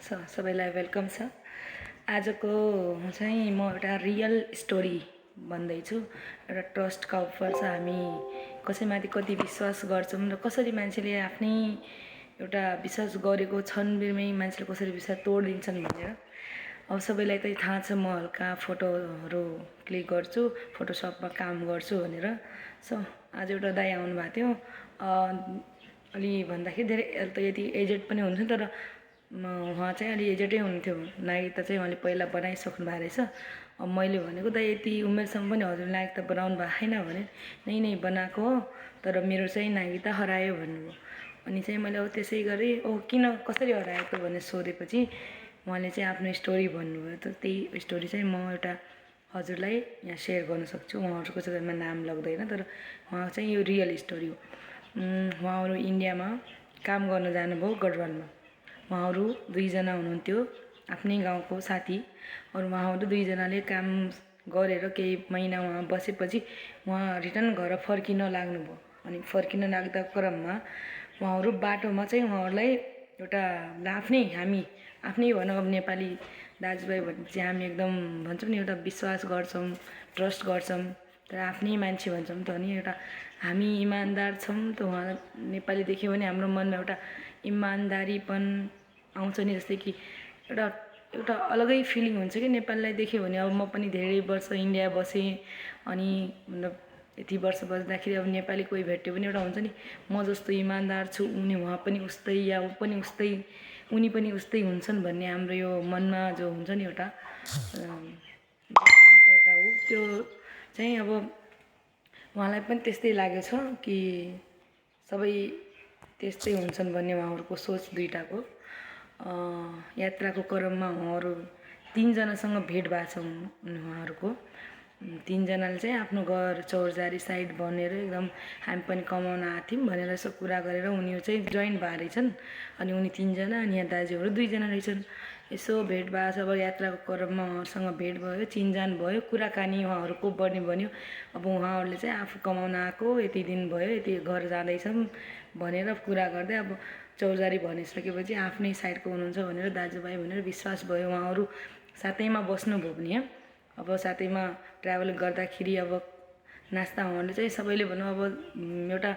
सबैलाई वेलकम छ। आजको चाहिँ म एउटा रियल स्टोरी भन्दैछु। एउटा ट्रस्टका उपर छ, हामी कसैमाथि कति विश्वास गर्छौँ र कसरी मान्छेले आफ्नै एउटा विश्वास गरेको क्षणभरमै मान्छेले कसरी विश्वास तोडिदिन्छन् भनेर। अब सबैलाई त थाहा छ, म हल्का फोटोहरू क्लिक गर्छु, फोटोसपमा काम गर्छु भनेर। आज एउटा दाइ आउनु भएको थियो। अलि भन्दाखेरि धेरै त यति एजेड पनि हुन्छ, तर उहाँ चाहिँ अलि एजेडै हुनुहुन्थ्यो। नागरिकता चाहिँ उहाँले पहिला बनाइसक्नु भएको रहेछ। अब मैले भनेको त यति उमेरसम्म पनि हजुरले नागरिकता बनाउनु भएको छैन भने, नै बनाएको हो, तर मेरो चाहिँ नागरिकता हरायो भन्नुभयो। अनि चाहिँ मैले अब त्यसै गरेँ, किन कसरी हरायो त भनेर सोधेपछि उहाँले चाहिँ आफ्नो स्टोरी भन्नुभयो। त त्यही स्टोरी चाहिँ म एउटा हजुरलाई यहाँ सेयर गर्न सक्छु। उहाँहरूको चाहिँ नाम लाग्दैन, तर उहाँ चाहिँ यो रियल स्टोरी हो। उहाँहरू इन्डियामा काम गर्न जानुभयो गढवालमा। उहाँहरू दुईजना हुनुहुन्थ्यो, आफ्नै गाउँको साथी। अरू उहाँहरू दुईजनाले काम गरेर केही महिना उहाँ बसेपछि उहाँ रिटर्न घर फर्किन लाग्नुभयो। अनि फर्किन लाग्दा क्रममा उहाँहरू बाटोमा चाहिँ उहाँहरूलाई एउटा आफ्नै भनौँ, अब नेपाली दाजुभाइ भनेपछि हामी एकदम भन्छौँ नि, एउटा विश्वास गर्छौँ, ट्रस्ट गर्छौँ, तर आफ्नै मान्छे भन्छौँ त नि। एउटा हामी इमान्दार छौँ त, उहाँ नेपाली देख्यो भने हाम्रो मनमा एउटा इमान्दारीपन आउँछ नि। जस्तै कि एउटा अलगै फिलिङ हुन्छ कि नेपालीलाई देख्यो भने। अब म पनि धेरै वर्ष इन्डिया बसेँ, अनि मतलब यति वर्ष बस्दाखेरि अब नेपाली कोही भेट्यो भने एउटा हुन्छ नि, म जस्तो इमान्दार छु, उहाँ पनि उस्तै, या उनी पनि उस्तै हुन्छन् भन्ने हाम्रो यो मनमा जो हुन्छ नि एउटा मनको एउटा हो, त्यो चाहिँ अब उहाँलाई पनि त्यस्तै लागेको छ कि सबै त्यस्तै हुन्छन् भन्ने उहाँहरूको सोच दुइटाको। यात्राको क्रममा उहाँहरू तीनजनासँग भेट भएको छ। उहाँहरूको तीनजनाले चाहिँ आफ्नो घर चौरजारी साइड भनेर एकदम हामी पनि कमाउन आएको थियौँ भनेर यसो कुरा गरेर उनीहरू चाहिँ जोइन भए रहेछन्। अनि उनी तीनजना, अनि यहाँ दाजुहरू दुईजना रहेछन्। यसो भेट भएको छ। अब यात्राको क्रममा उहाँहरूसँग भेट भयो, चिनजान भयो, कुराकानी उहाँहरूको बढ्ने बन्यो। अब उहाँहरूले चाहिँ आफू कमाउन आएको, यति दिन भयो, यति घर जाँदैछौँ भनेर कुरा गर्दै अब चौरजारी भनिसकेपछि आफ्नै साइडको हुनुहुन्छ भनेर दाजुभाइ भनेर विश्वास भयो। उहाँहरू साथैमा बस्नुभयो भने अब साथैमा ट्राभल गर्दाखेरि अब नास्ता उहाँहरूले चाहिँ सबैले भनौँ, अब एउटा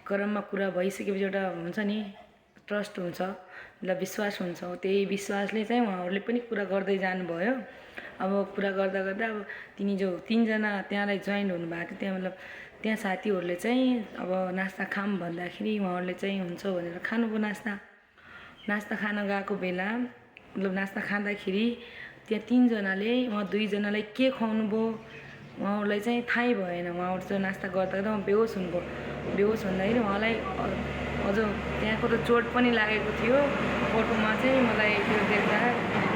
क्रममा कुरा भइसकेपछि एउटा हुन्छ नि, ट्रस्ट हुन्छ, मतलब विश्वास हुन्छ। त्यही विश्वासले चाहिँ उहाँहरूले पनि कुरा गर्दै जानुभयो। अब कुरा गर्दा गर्दा अब तीनजना त्यहाँलाई जोइन हुनुभएको थियो। त्यहाँ मतलब त्यहाँ साथीहरूले चाहिँ अब नास्ता खाऊँ भन्दाखेरि उहाँहरूले चाहिँ हुन्छ भनेर खानुभयो नास्ता खान गएको बेला, मतलब नास्ता खाँदाखेरि त्यहाँ तीनजनाले उहाँ दुईजनालाई के खुवाउनु भयो उहाँहरूलाई चाहिँ थाहै भएन। उहाँहरू चाहिँ नास्ता गर्दा गर्दा बेहोस हुनुभयो। बेहोस भन्दाखेरि उहाँलाई अझ त्यहाँको त चोट पनि लागेको थियो। फोटोमा चाहिँ मलाई त्यो देख्दा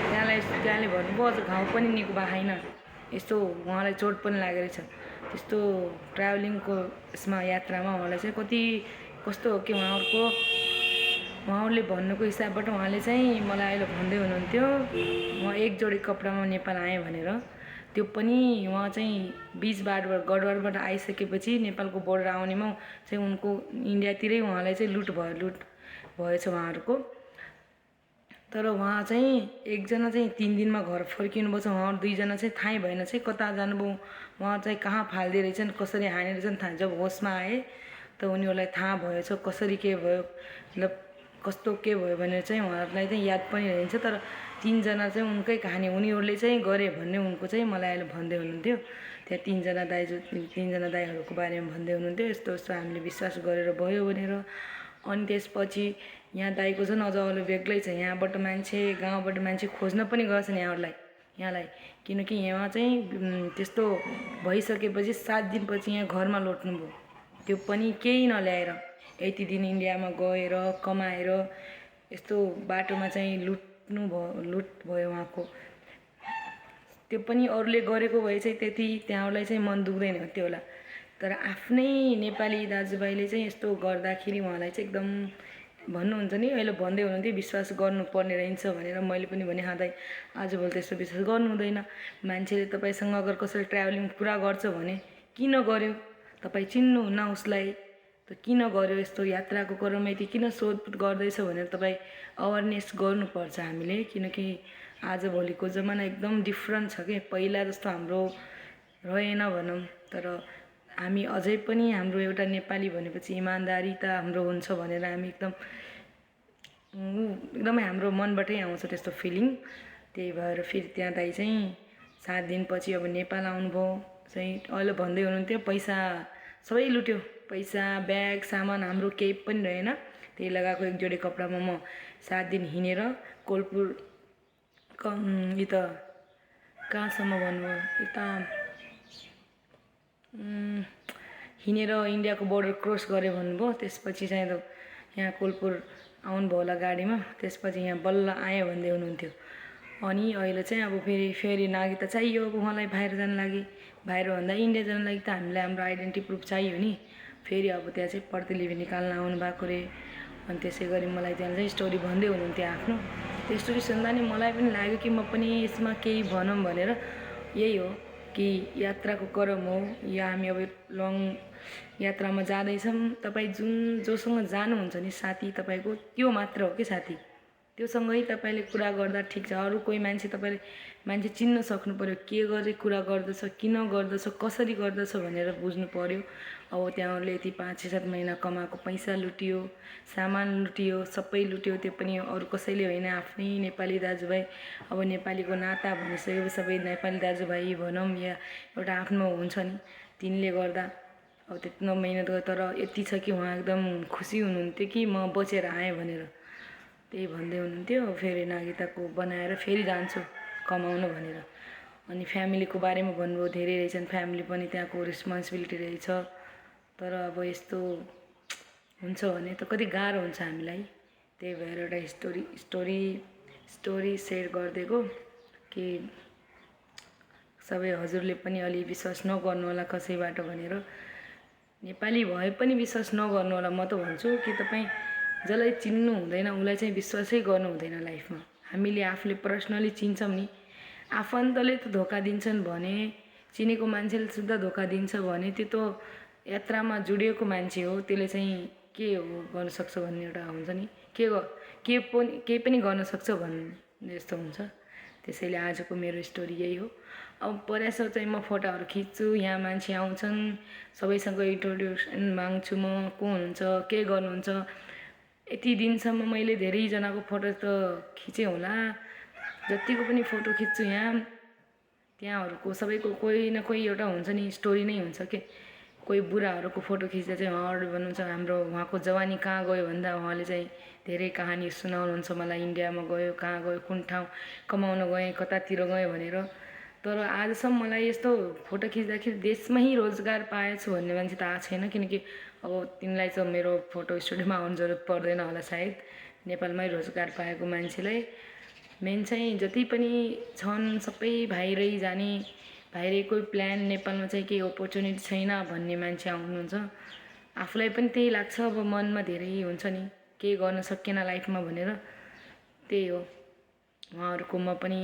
त्यहाँले भन्नुभयो अझ घाउ पनि निको भएको छैन, यस्तो उहाँलाई चोट पनि लागेको रहेछ। त्यस्तो ट्राभलिङको यसमा यात्रामा उहाँलाई चाहिँ कस्तो हो कि उहाँहरूले भन्नुको हिसाबबाट उहाँले चाहिँ मलाई अहिले भन्दै हुनुहुन्थ्यो, म एक जोडी कपडामा नेपाल आएँ भनेर। त्यो पनि उहाँ चाहिँ बिच बाटोबाट गढवालबाट आइसकेपछि नेपालको बोर्डर आउनेमा चाहिँ उनको इन्डियातिरै उहाँलाई चाहिँ लुट भएछ उहाँहरूको। तर उहाँ चाहिँ एकजना चाहिँ 3 दिनमा घर फर्किनुभएको छ। उहाँहरू दुईजना चाहिँ थाहै भएन चाहिँ कता जानुभयो, उहाँ चाहिँ कहाँ फाल्दै रहेछन्, कसरी हाने रहेछन् थाहा। जब होसमा आए त उनीहरूलाई थाहा भएछ कसरी के भयो, मतलब कस्तो के भयो भनेर चाहिँ उहाँहरूलाई चाहिँ याद पनि रहन्छ। तर तीनजना चाहिँ उनकै कहानी, उनीहरूले चाहिँ गरे भन्ने उनको चाहिँ मलाई अहिले भन्दै हुनुहुन्थ्यो। त्यहाँ तीनजना दाइहरूको बारेमा भन्दै हुनुहुन्थ्यो, यस्तो यस्तो हामीले विश्वास गरेर भयो भनेर। अनि त्यसपछि यहाँ दाइको झन् अझ अरू बेग्लै छ। यहाँबाट मान्छे, गाउँबाट मान्छे खोज्न पनि गएछन् यहाँलाई, किनकि यहाँ चाहिँ त्यस्तो भइसकेपछि 7 दिनपछि यहाँ घरमा लौट्नुभयो। त्यो पनि केही नल्याएर, यति दिन इन्डियामा गएर कमाएर यस्तो बाटोमा चाहिँ लुट भयो उहाँको। त्यो पनि अरूले गरेको भए चाहिँ त्यहाँलाई चाहिँ मन दुख्दैन थियो होला, तर आफ्नै नेपाली दाजुभाइले चाहिँ यस्तो गर्दाखेरि उहाँलाई चाहिँ एकदम भन्नुहुन्छ नि, अहिले भन्दै हुनुहुन्थ्यो विश्वास गर्नुपर्ने रहन्छ भनेर। मैले पनि भने, दाइ आजभोलि त्यस्तो विश्वास गर्नु हुँदैन। मान्छेले तपाईँसँग अगर कसैले ट्राभलिङ पुरा गर्छ भने किन गर्यो, तपाईँ चिन्नुहुन्न उसलाई, त किन गर्यो यस्तो यात्राको क्रममा यति किन सोधपुछ गर्दैछ भनेर तपाईँ अवेरनेस गर्नुपर्छ हामीले, किनकि आजभोलिको जमाना एकदम डिफ्रेन्ट छ कि पहिला जस्तो हाम्रो रहेन भनौँ। तर हामी अझै पनि हाम्रो एउटा नेपाली भनेपछि इमान्दारी त हाम्रो हुन्छ भनेर हामी एकदमै हाम्रो मनबाटै आउँछ त्यस्तो फिलिङ। त्यही भएर फेरि त्यहाँ दाइ चाहिँ 7 दिनपछि अब नेपाल आउनुभयो चाहिँ अहिले भन्दै हुनुहुन्थ्यो पैसा सबै लुट्यो, पैसा ब्याग सामान हाम्रो केही पनि रहेन। त्यही लगाएको एक जोडी कपडामा म 7 दिन हिँडेर कोलपुर यता कहाँसम्म भन्नुभयो, यता हिँडेर इन्डियाको बोर्डर क्रस गऱ्यो भन्नुभयो। त्यसपछि चाहिँ यहाँ कोलपुर आउनुभयो होला गाडीमा, त्यसपछि यहाँ बल्ल आयो भन्दै हुनुहुन्थ्यो। अनि अहिले चाहिँ अब फेरि नागरिकता चाहियो अब उहाँलाई बाहिर जानु लागि, बाहिर भन्दा इन्डिया जानु लागि त हामीलाई हाम्रो आइडेन्टिटी प्रुफ चाहियो नि। फेरि अब त्यहाँ चाहिँ प्रतिलिपि निकाल्न आउनु भएको रे। अनि त्यसै गरी मलाई त्यहाँ चाहिँ स्टोरी भन्दै हुनुहुन्थ्यो आफ्नो। त्यो स्टोरी सुन्दा नि मलाई पनि लाग्यो कि म पनि यसमा केही भनौँ भनेर। यही हो कि यात्राको क्रम हो, या हामी अब लङ यात्रामा जाँदैछौँ। तपाईँ जोसँग जानुहुन्छ नि साथी तपाईँको, त्यो मात्र हो कि साथी, त्योसँगै तपाईँले कुरा गर्दा ठिक छ। अरू कोही मान्छे तपाईँले मान्छे चिन्न सक्नु पऱ्यो, के गरी कुरा गर्दछ, किन गर्दछ, कसरी गर्दछ भनेर बुझ्नु पऱ्यो। अब त्यहाँहरूले यति 5-7 महिना कमाएको पैसा लुटियो, सामान लुटियो, सबै लुट्यो। त्यो पनि अरू कसैले होइन, आफ्नै नेपाली दाजुभाइ। अब नेपालीको नाता भनिसकेपछि सबै नेपाली दाजुभाइ भनौँ या एउटा आफ्नो हुन्छ नि, तिनले गर्दा अब त्यत्रो मिहिनेत गर्यो। तर यति छ कि उहाँ एकदम खुसी हुनुहुन्थ्यो कि म बचेर आएँ भनेर, त्यही भन्दै हुनुहुन्थ्यो। फेरि नागरिकताको बनाएर फेरि जान्छु कमाउनु भनेर। अनि फ्यामिलीको बारेमा भन्नुभयो, धेरै रहेछन् फ्यामिली पनि, त्यहाँको रेस्पोन्सिबिलिटी रहेछ। तर अब यस्तो हुन्छ भने त कति गाह्रो हुन्छ हामीलाई। त्यही भएर एउटा स्टोरी सेयर गरिदिएको कि सबै हजुरले पनि अलि विश्वास नगर्नु होला कसैबाट भनेर। नेपाली भए पनि विश्वास नगर्नु होला। म त भन्छु कि तपाईँ जसलाई चिन्नु हुँदैन उसलाई चाहिँ विश्वासै गर्नु हुँदैन लाइफमा। हामीले आफूले पर्सनली चिन्छौँ नि, आफन्तले त धोका दिन्छन् भने, चिनेको मान्छेले सुद्धा धोका दिन्छ भने त्यो त यात्रामा जुडिएको मान्छे हो, त्यसले चाहिँ के हो गर्न सक्छ भन्ने एउटा हुन्छ नि, केही पनि गर्न सक्छ भन्ने जस्तो हुन्छ। त्यसैले आजको मेरो स्टोरी यही हो। अब परेछ चाहिँ म फोटोहरू खिच्छु, यहाँ मान्छे आउँछन्, सबैसँग इन्ट्रोड्युसन माग्छु म, को हुनुहुन्छ, के गर्नुहुन्छ। यति दिनसम्म मैले धेरैजनाको फोटो त खिचेँ होला, जतिको पनि फोटो खिच्छु त्यहाँहरूको सबैको कोही न कोही एउटा हुन्छ नि, स्टोरी नै हुन्छ कि। कोही बुढाहरूको फोटो खिच्दा चाहिँ उहाँहरू भन्नुहुन्छ हाम्रो उहाँको जवानी कहाँ गयो भन्दा उहाँले चाहिँ धेरै कहानी सुनाउनुहुन्छ मलाई, इन्डियामा गयो, कहाँ गयो, कुन ठाउँ कमाउन गएँ, कतातिर गएँ भनेर। तर आजसम्म मलाई यस्तो फोटो खिच्दाखेरि देशमै रोजगार पाएछु भन्ने मान्छे त आएको छैन, किनकि अब तिमीलाई चाहिँ मेरो फोटो स्टुडियोमा आउनु जरुरत पर्दैन होला सायद। नेपालमै रोजगार पाएको मान्छेलाई मेन चाहिँ जति पनि छन् सबै बाहिरै जाने, बाहिरै कोही प्लान, नेपालमा चाहिँ केही अपर्च्युनिटी छैन भन्ने मान्छे आउनुहुन्छ। आफूलाई पनि त्यही लाग्छ, अब मनमा धेरै हुन्छ नि, केही गर्न सकिएन लाइफमा भनेर। त्यही हो, उहाँहरूको म पनि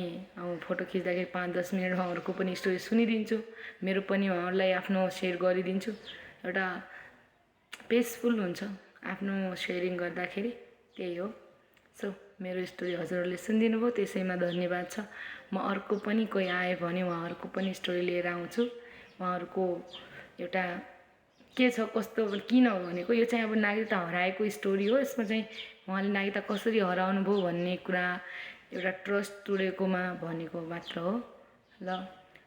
फोटो खिच्दाखेरि 5-10 मिनट उहाँहरूको पनि स्टोरी सुनिदिन्छु, मेरो पनि उहाँहरूलाई आफ्नो सेयर गरिदिन्छु। एउटा पिसफुल हुन्छ आफ्नो सेयरिङ गर्दाखेरि, त्यही हो। सो मेरो स्टोरी हजुरहरूले सुनिदिनु भयो, त्यसैमा धन्यवाद छ। म अर्को पनि कोही आयो भने उहाँहरूको पनि स्टोरी लिएर आउँछु। उहाँहरूको एउटा के छ कस्तो किन हो भनेको, यो चाहिँ अब नागरिकता हराएको स्टोरी हो। यसमा चाहिँ उहाँले नागरिकता कसरी हराउनु भयो भन्ने कुरा एउटा ट्रस्ट तोडेकोमा भनेको मात्र हो। ल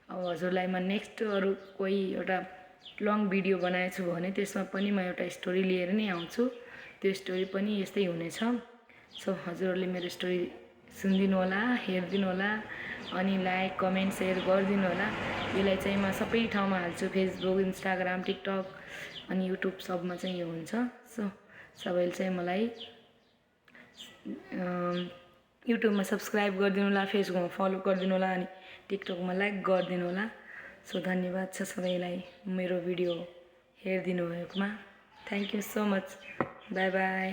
अब हजुरलाई म नेक्स्ट अरू कोही एउटा लङ भिडियो बनाएको छु भने त्यसमा पनि म एउटा स्टोरी लिएर नै आउँछु। त्यो स्टोरी पनि यस्तै हुनेछ। सो हजुरहरूले मेरो स्टोरी सुनिदिनु होला, हेरिदिनु होला, अनि लाइक कमेन्ट सेयर गरिदिनु होला। यसलाई चाहिँ म सबै ठाउँमा हाल्छु, फेसबुक, इन्स्टाग्राम, टिकटक अनि युट्युब सबमा चाहिँ यो हुन्छ। सो सबैले चाहिँ मलाई युट्युबमा सब्सक्राइब गरिदिनु होला, फेसबुकमा फलो गरिदिनु होला, अनि टिकटकमा लाइक गरिदिनु होला। सो धन्यवाद छ सबैलाई मेरो भिडियो हेरिदिनु भएकोमा। Thank you so much. By by.